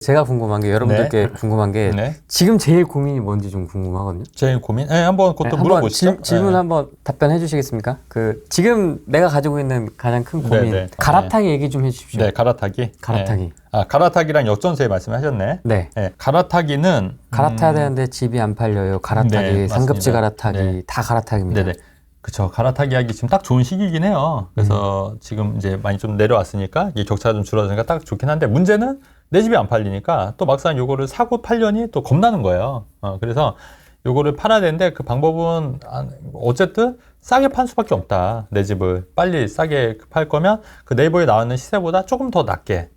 제가 궁금한 게 여러분들께 네. 궁금한 게 네. 지금 제일 고민이 뭔지 좀 궁금하거든요. 제일 고민? 네, 한번 그것도 한번 물어보시죠. 질문 네. 한번 답변해 주시겠습니까? 지금 내가 가지고 있는 가장 큰 고민 네. 갈아타기 얘기 좀 해주십시오. 네, 갈아타기. 갈아타기. 네. 아, 갈아타기랑 역전세 말씀하셨네. 네. 네, 갈아타기는 갈아타야 되는데 집이 안 팔려요. 갈아타기, 네, 상급지 맞습니다. 갈아타기 네. 다 갈아타기입니다. 네네. 그쵸. 갈아타기 하기 지금 딱 좋은 시기이긴 해요. 그래서 지금 이제 많이 좀 내려왔으니까 이 격차가 좀 줄어드니까 딱 좋긴 한데 문제는 내 집이 안 팔리니까 또 막상 요거를 사고 팔려니 또 겁나는 거예요. 그래서 요거를 팔아야 되는데 그 방법은 어쨌든 싸게 판 수밖에 없다. 내 집을 빨리 싸게 팔 거면 그 네이버에 나오는 시세보다 조금 더 낮게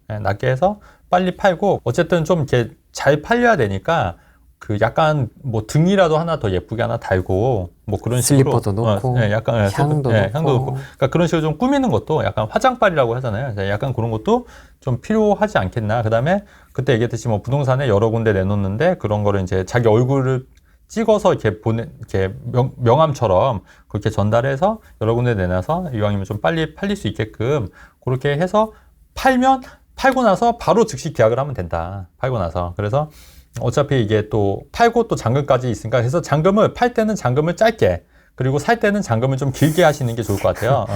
해서 빨리 팔고 어쨌든 좀 이렇게 잘 팔려야 되니까 그 약간 뭐 등이라도 하나 더 예쁘게 하나 달고 뭐 그런 식으로 슬리퍼도 놓고 약간 향도 놓고 향도 놓고 그러니까 그런 식으로 좀 꾸미는 것도 약간 화장빨이라고 하잖아요. 약간 그런 것도 좀 필요하지 않겠나. 그다음에 그때 얘기했듯이 뭐 부동산에 여러 군데 내놓는데 그런 거를 이제 자기 얼굴을 찍어서 이렇게 이렇게 명함처럼 그렇게 전달해서 여러 군데 내놔서 이왕이면 좀 빨리 팔릴 수 있게끔 그렇게 해서 팔고 나서 바로 즉시 계약을 하면 된다. 팔고 나서. 그래서 어차피 이게 또 팔고 또 잔금까지 있으니까 그래서 잔금을 팔 때는 잔금을 짧게 그리고 살 때는 잔금을 좀 길게 하시는 게 좋을 것 같아요.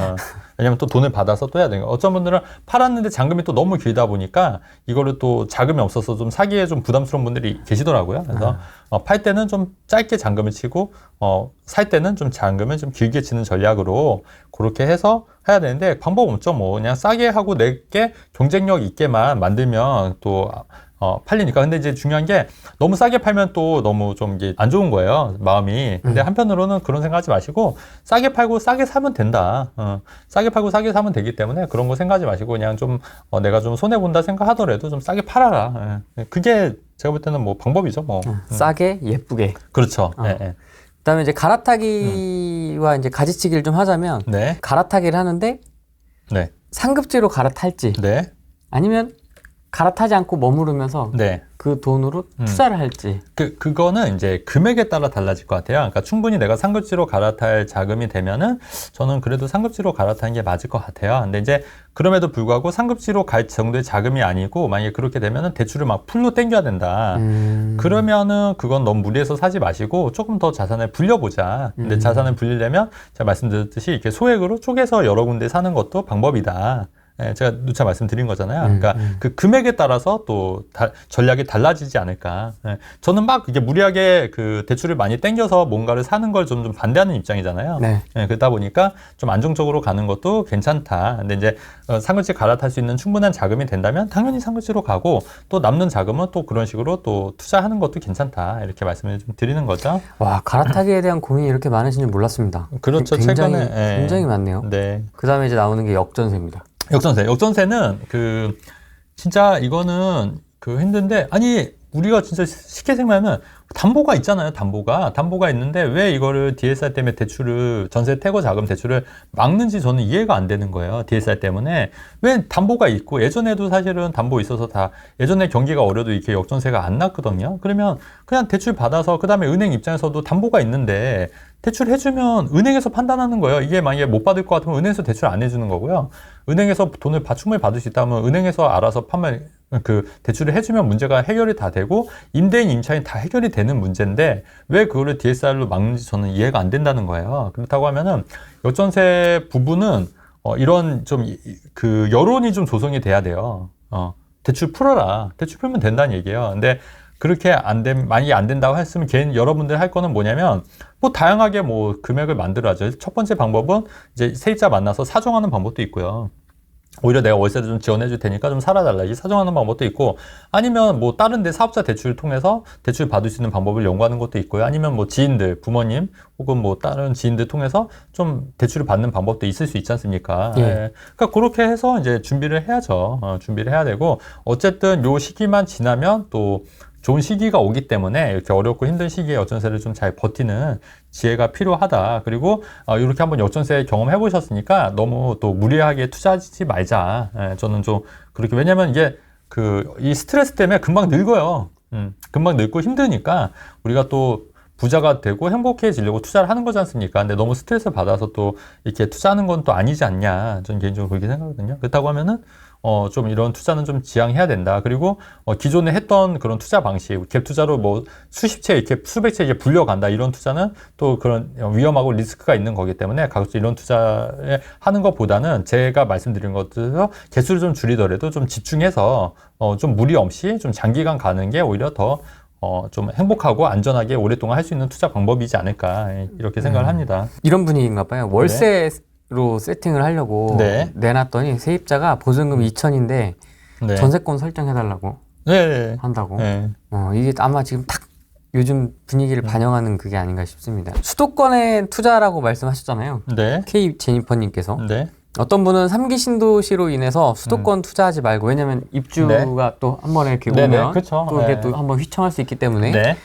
왜냐면 또 돈을 받아서 또 해야 되니까. 어떤 분들은 팔았는데 잔금이 또 너무 길다 보니까 이거를 또 자금이 없어서 좀 사기에 좀 부담스러운 분들이 계시더라고요. 그래서 팔 때는 좀 짧게 잔금을 치고 살 때는 좀 잔금을 좀 길게 치는 전략으로 그렇게 해서 해야 되는데 방법 없죠. 뭐 그냥 싸게 하고 내게 경쟁력 있게만 만들면 또 팔리니까. 근데 이제 중요한 게 너무 싸게 팔면 또 너무 좀 이게 안 좋은 거예요. 마음이. 근데 한편으로는 그런 생각하지 마시고 싸게 팔고 싸게 사면 된다. 싸게 팔고 싸게 사면 되기 때문에 그런 거 생각하지 마시고 그냥 좀 내가 좀 손해 본다 생각하더라도 좀 싸게 팔아라. 그게 제가 볼 때는 뭐 방법이죠. 뭐. 싸게 예쁘게. 그렇죠. 네. 그다음에 이제 갈아타기와 이제 가지치기를 좀 하자면 네. 갈아타기를 하는데 네. 상급지로 갈아탈지 네. 아니면 갈아타지 않고 머무르면서 네. 그 돈으로 투자를 할지. 그거는 이제 금액에 따라 달라질 것 같아요. 그러니까 충분히 내가 상급지로 갈아탈 자금이 되면은 저는 그래도 상급지로 갈아타는 게 맞을 것 같아요. 근데 이제 그럼에도 불구하고 상급지로 갈 정도의 자금이 아니고 만약에 그렇게 되면은 대출을 막 풀로 땡겨야 된다. 그러면은 그건 너무 무리해서 사지 마시고 조금 더 자산을 불려보자. 근데 자산을 불리려면 제가 말씀드렸듯이 이렇게 소액으로 쪼개서 여러 군데 사는 것도 방법이다. 네, 제가 누차 말씀드린 거잖아요. 그러니까 그 금액에 따라서 또 전략이 달라지지 않을까. 네, 저는 막 이게 무리하게 그 대출을 많이 땡겨서 뭔가를 사는 걸 좀 반대하는 입장이잖아요. 네. 네, 그러다 보니까 좀 안정적으로 가는 것도 괜찮다. 근데 이제 상급지 갈아탈 수 있는 충분한 자금이 된다면 당연히 상급지로 가고 또 남는 자금은 또 그런 식으로 또 투자하는 것도 괜찮다. 이렇게 말씀을 좀 드리는 거죠. 와, 갈아타기에 대한 고민이 이렇게 많으신 줄 몰랐습니다. 그렇죠. 최근에 굉장히 많네요. 네. 그다음에 이제 나오는 게 역전세입니다. 역전세는 진짜 이거는 힘든데 아니 우리가 진짜 쉽게 생각하면 담보가 있잖아요. 담보가 있는데 왜 이거를 DSR 때문에 대출을 전세 태거 자금 대출을 막는지 저는 이해가 안 되는 거예요. DSR 때문에 왜 담보가 있고 예전에도 사실은 담보 있어서 다 예전에 경기가 어려도 이렇게 역전세가 안 났거든요. 그러면 그냥 대출 받아서 그다음에 은행 입장에서도 담보가 있는데 대출 해주면 은행에서 판단하는 거예요. 이게 만약에 못 받을 것 같으면 은행에서 대출 안 해주는 거고요. 은행에서 돈을 충분히 받을 수 있다면 은행에서 알아서 대출을 해주면 문제가 해결이 다 되고 임대인 임차인 다 해결이 되는 문제인데 왜 그거를 DSR로 막는지 저는 이해가 안 된다는 거예요. 그렇다고 하면은 역전세 부분은 이런 좀 여론이 좀 조성이 돼야 돼요. 대출 풀어라. 대출 풀면 된다는 얘기예요. 근데 그렇게 만약에 안 된다고 했으면 여러분들 할 거는 뭐냐면 뭐 다양하게 뭐 금액을 만들어야죠. 첫 번째 방법은 이제 세입자 만나서 사정하는 방법도 있고요. 오히려 내가 월세를 좀 지원해 줄 테니까 좀 살아달라 이 사정하는 방법도 있고 아니면 뭐 다른 데 사업자 대출을 통해서 대출 받을 수 있는 방법을 연구하는 것도 있고요. 아니면 뭐 지인들, 부모님 혹은 뭐 다른 지인들 통해서 좀 대출을 받는 방법도 있을 수 있지 않습니까? 예. 네. 그러니까 그렇게 해서 이제 준비를 해야죠. 준비를 해야 되고 어쨌든 요 시기만 지나면 또 좋은 시기가 오기 때문에 이렇게 어렵고 힘든 시기에 역전세를 좀 잘 버티는 지혜가 필요하다. 그리고 이렇게 한번 역전세 경험해 보셨으니까 너무 또 무리하게 투자하지 말자. 저는 좀 그렇게 왜냐면 이게 이 스트레스 때문에 금방 늙어요. 금방 늙고 힘드니까 우리가 또 부자가 되고 행복해지려고 투자를 하는 거지 않습니까? 근데 너무 스트레스 받아서 또 이렇게 투자하는 건 또 아니지 않냐. 저는 개인적으로 그렇게 생각하거든요. 그렇다고 하면은 좀 이런 투자는 좀 지양해야 된다. 그리고 기존에 했던 그런 투자 방식, 갭 투자로 뭐 수십 채 이렇게 수백 채 이렇게 불려간다. 이런 투자는 또 그런 위험하고 리스크가 있는 거기 때문에 가급적 이런 투자에 하는 것보다는 제가 말씀드린 것들에서 개수를 좀 줄이더라도 좀 집중해서 좀 무리 없이 좀 장기간 가는 게 오히려 더 좀 행복하고 안전하게 오랫동안 할 수 있는 투자 방법이지 않을까 이렇게 생각을 합니다. 이런 분위기인가 봐요. 월세로 세팅을 하려고 네. 내놨더니 세입자가 보증금 2천인데 네. 전세권 설정해달라고 네. 한다고. 네. 이게 아마 지금 딱 요즘 분위기를 반영하는 그게 아닌가 싶습니다. 수도권의 투자라고 말씀하셨잖아요. 네. K 제니퍼님께서. 네. 어떤 분은 3기 신도시로 인해서 수도권 투자하지 말고, 왜냐면 입주가 또 한 번에 이렇게 네네, 오면 그쵸. 또 이게 네. 또 한번 휘청할 수 있기 때문에 네.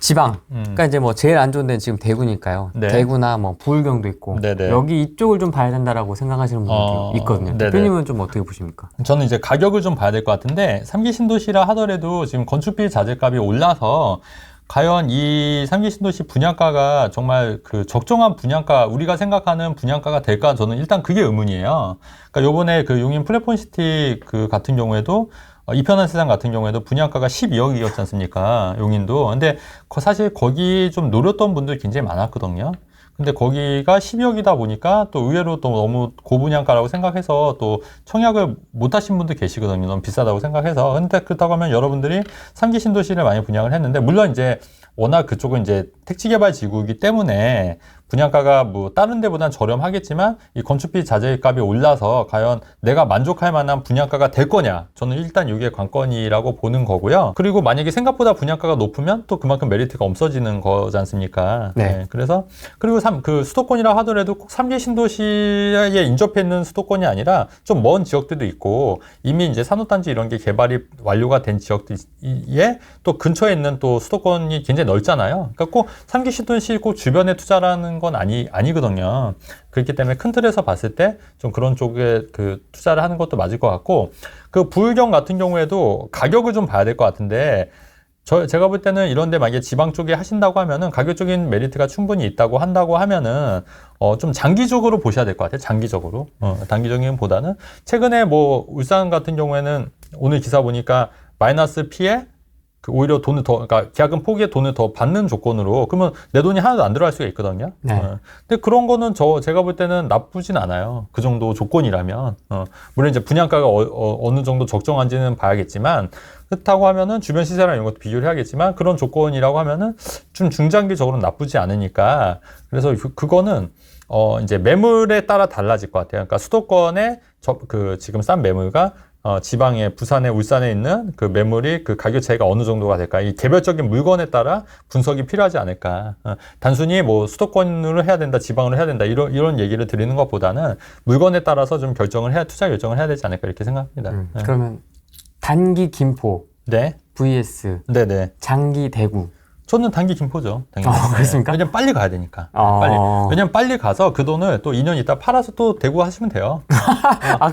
지방, 그러니까 이제 뭐 제일 안 좋은 데는 지금 대구니까요. 네. 대구나 뭐 부울경도 있고 네네. 여기 이쪽을 좀 봐야 된다라고 생각하시는 분들도 있거든요. 네네. 대표님은 좀 어떻게 보십니까? 저는 이제 가격을 좀 봐야 될 것 같은데 3기 신도시라 하더라도 지금 건축비 자재값이 올라서 과연 이 3기 신도시 분양가가 정말 그 적정한 분양가, 우리가 생각하는 분양가가 될까? 저는 일단 그게 의문이에요. 그러니까 요번에 그 용인 플랫폼시티 그 같은 경우에도 이편한 세상 같은 경우에도 분양가가 12억이었지 않습니까? 용인도. 근데 사실 거기 좀 노렸던 분들 굉장히 많았거든요. 근데 거기가 12억이다 보니까 또 의외로 또 너무 고분양가라고 생각해서 또 청약을 못 하신 분도 계시거든요. 너무 비싸다고 생각해서. 근데 그렇다고 하면 여러분들이 3기 신도시를 많이 분양을 했는데, 물론 이제 워낙 그쪽은 이제 택지개발 지구이기 때문에 분양가가 뭐 다른 데보단 저렴하겠지만 이 건축비 자재값이 올라서 과연 내가 만족할 만한 분양가가 될 거냐, 저는 일단 이게 관건이라고 보는 거고요. 그리고 만약에 생각보다 분양가가 높으면 또 그만큼 메리트가 없어지는 거지 않습니까? 네. 그래서 그리고 그 수도권이라 하더라도 꼭 3기 신도시에 인접해 있는 수도권이 아니라 좀 먼 지역들도 있고 이미 이제 산업단지 이런 게 개발이 완료가 된 지역들에 또 근처에 있는 또 수도권이 굉장히 넓잖아요. 그러니까 꼭 3기 신도시 꼭 주변에 투자라는 건 아니거든요. 그렇기 때문에 큰 틀에서 봤을 때 좀 그런 쪽에 그 투자를 하는 것도 맞을 것 같고, 그 부울경 같은 경우에도 가격을 좀 봐야 될 것 같은데, 제가 볼 때는 이런데 만약에 지방 쪽에 하신다고 하면은 가격적인 메리트가 충분히 있다고 한다고 하면은 좀 장기적으로 보셔야 될 것 같아요. 장기적으로. 단기적인 보다는 최근에 뭐 울산 같은 경우에는 오늘 기사 보니까 마이너스 P에 그 오히려 돈을 더, 그러니까 계약금 포기에 돈을 더 받는 조건으로, 그러면 내 돈이 하나도 안 들어갈 수가 있거든요. 네. 근데 그런 거는 제가 볼 때는 나쁘진 않아요. 그 정도 조건이라면. 물론 이제 분양가가 어느 정도 적정한지는 봐야겠지만, 그렇다고 하면은 주변 시세랑 이런 것도 비교를 해야겠지만, 그런 조건이라고 하면은 좀 중장기적으로는 나쁘지 않으니까. 그래서 그거는 이제 매물에 따라 달라질 것 같아요. 그러니까 수도권에 지금 싼 매물과 지방에, 부산에, 울산에 있는 그 매물이 그 가격 차이가 어느 정도가 될까? 이 개별적인 물건에 따라 분석이 필요하지 않을까? 단순히 뭐 수도권으로 해야 된다, 지방으로 해야 된다, 이런 얘기를 드리는 것보다는 물건에 따라서 좀 투자 결정을 해야 되지 않을까, 이렇게 생각합니다. 그러면 단기 김포 네. vs 네네. 장기 대구. 저는 단기 김포죠. 그렇습니까? 왜냐면 빨리 가야 되니까. 왜냐면 빨리 가서 그 돈을 또 2년 있다 팔아서 또 대구 하시면 돼요.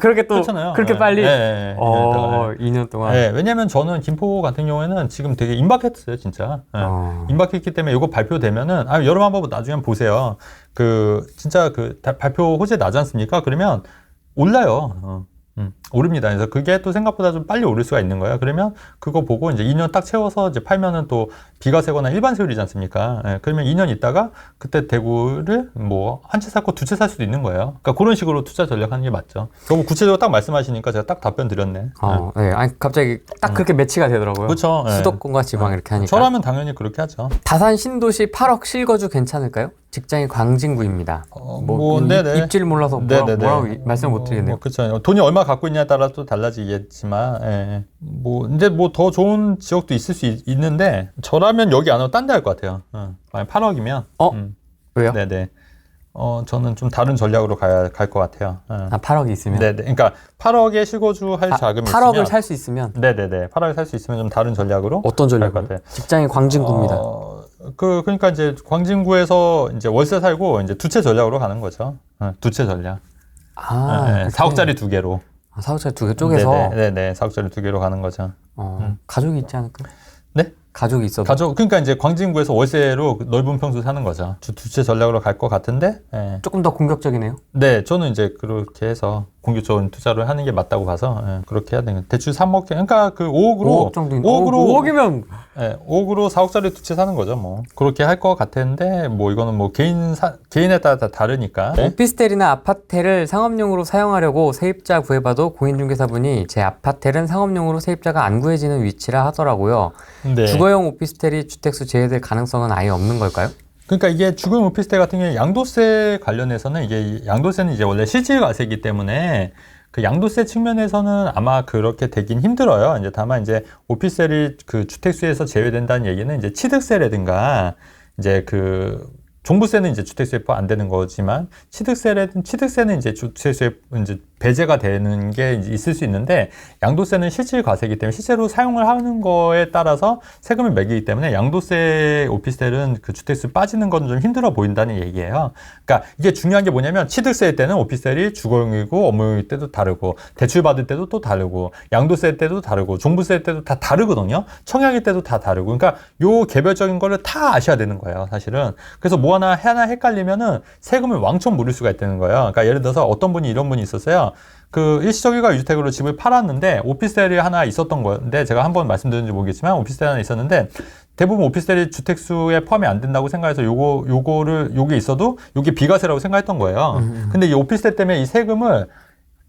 그렇게 또 그렇잖아요. 그렇게 빨리? 네. 2년 동안. 네, 왜냐면 저는 김포 같은 경우에는 지금 되게 임박했어요, 진짜. 임박했기 때문에 이거 발표되면은, 여러분 한번 나중에 한번 보세요. 진짜 발표 호재 나지 않습니까? 그러면 올라요. 오릅니다. 그래서 그게 또 생각보다 좀 빨리 오를 수가 있는 거예요. 그러면 그거 보고 이제 2년 딱 채워서 이제 팔면은 또 비과세거나 일반 세율이지 않습니까? 그러면 2년 있다가 그때 대구를 뭐 한 채 샀고 두 채 살 수도 있는 거예요. 그러니까 그런 식으로 투자 전략하는 게 맞죠. 너무 구체적으로 딱 말씀하시니까 제가 딱 답변 드렸네. 네. 아니, 갑자기 딱 그렇게 매치가 되더라고요. 그렇죠. 수도권과 지방 이렇게 하니까. 저라면 당연히 그렇게 하죠. 다산 신도시 8억 실거주 괜찮을까요? 직장이 광진구입니다. 네네. 입지를 몰라서 뭐라고 말씀을 못 드리겠네요. 그렇죠. 돈이 얼마 갖고 있냐에 따라 또 달라지겠지만, 근데 뭐 더 좋은 지역도 있을 수 있는데, 저라면 여기 안 하고 딴 데 할 것 같아요. 만약 8억이면. 왜요? 네네. 저는 좀 다른 전략으로 갈 것 같아요. 8억이 있으면? 네네. 그러니까 8억에 실거주 할 자금이 8억을 있으면. 살 수 있으면? 네네네. 8억을 살 수 있으면 좀 다른 전략으로. 어떤 전략으로? 직장이 광진구입니다. 그러니까 이제 광진구에서 이제 월세 살고 이제 두 채 전략으로 가는 거죠. 두 채 전략. 4억짜리 두 개로. 4억짜리 두 개 쪼개서? 네네. 4억짜리 두 개로 가는 거죠. 가족이 있지 않을까요? 네? 가족이 있어도. 가족, 그러니까 이제 광진구에서 월세로 넓은 평수 사는 거죠. 두 채 전략으로 갈 것 같은데, 예. 조금 더 공격적이네요. 네, 저는 이제 그렇게 해서 공격적인 투자를 하는 게 맞다고 봐서, 예, 그렇게 해야 되는. 대출 3억, 그러니까 그 5억으로. 5억 정도인 5억으로. 5억이면 예, 5억으로 4억짜리 두 채 사는 거죠, 뭐. 그렇게 할 것 같았는데, 뭐 이거는 뭐 개인에 따라 다 다르니까. 네? 오피스텔이나 아파트를 상업용으로 사용하려고 세입자 구해봐도 공인중개사분이 제 아파트는 상업용으로 세입자가 안 구해지는 위치라 하더라고요. 네. 주거용 오피스텔이 주택수 제외될 가능성은 아예 없는 걸까요? 그러니까 이게 주거용 오피스텔 같은 경우에 양도세 관련해서는 이게 양도세는 이제 원래 실질과세이기 때문에 그 양도세 측면에서는 아마 그렇게 되긴 힘들어요. 이제 다만 이제 오피스텔이 그 주택수에서 제외된다는 얘기는 이제 취득세라든가 이제 그 종부세는 이제 주택수에 포함 안 되는 거지만 취득세는 이제 주택수에 이제 배제가 되는 게 이제 있을 수 있는데 양도세는 실질과세이기 때문에 실제로 사용을 하는 거에 따라서 세금을 매기기 때문에 양도세 오피스텔은 그 주택수 빠지는 건 좀 힘들어 보인다는 얘기예요. 그러니까 이게 중요한 게 뭐냐면 취득세 때는 오피스텔이 주거용이고 업무용일 때도 다르고 대출 받을 때도 또 다르고 양도세 때도 다르고 종부세 때도 다 다르거든요. 청약일 때도 다 다르고 그러니까 요 개별적인 거를 다 아셔야 되는 거예요. 사실은. 그래서 뭐 하나 헷갈리면은 세금을 왕창 물을 수가 있다는 거예요. 그러니까 예를 들어서 어떤 분이 이런 분이 있었어요. 그 일시적일과 유주택으로 집을 팔았는데 오피스텔이 하나 있었던 건데 제가 한번 말씀드렸는지 모르겠지만 오피스텔 하나 있었는데 대부분 오피스텔이 주택수에 포함이 안 된다고 생각해서 요게 있어도 요게 비과세라고 생각했던 거예요. 근데 이 오피스텔 때문에 이 세금을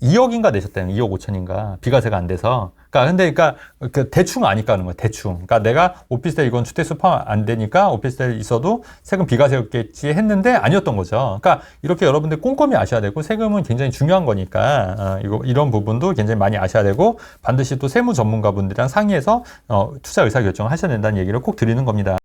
2억인가 내셨대요. 2억 5천인가. 비과세가 안 돼서. 그러니까 그 대충 아니까 하는 거예요. 대충. 그러니까 내가 오피스텔 이건 주택수 포함 안 되니까 오피스텔 있어도 세금 비과세였겠지 했는데 아니었던 거죠. 그러니까 이렇게 여러분들 꼼꼼히 아셔야 되고 세금은 굉장히 중요한 거니까 이런 부분도 굉장히 많이 아셔야 되고 반드시 또 세무 전문가분들이랑 상의해서 투자 의사결정을 하셔야 된다는 얘기를 꼭 드리는 겁니다.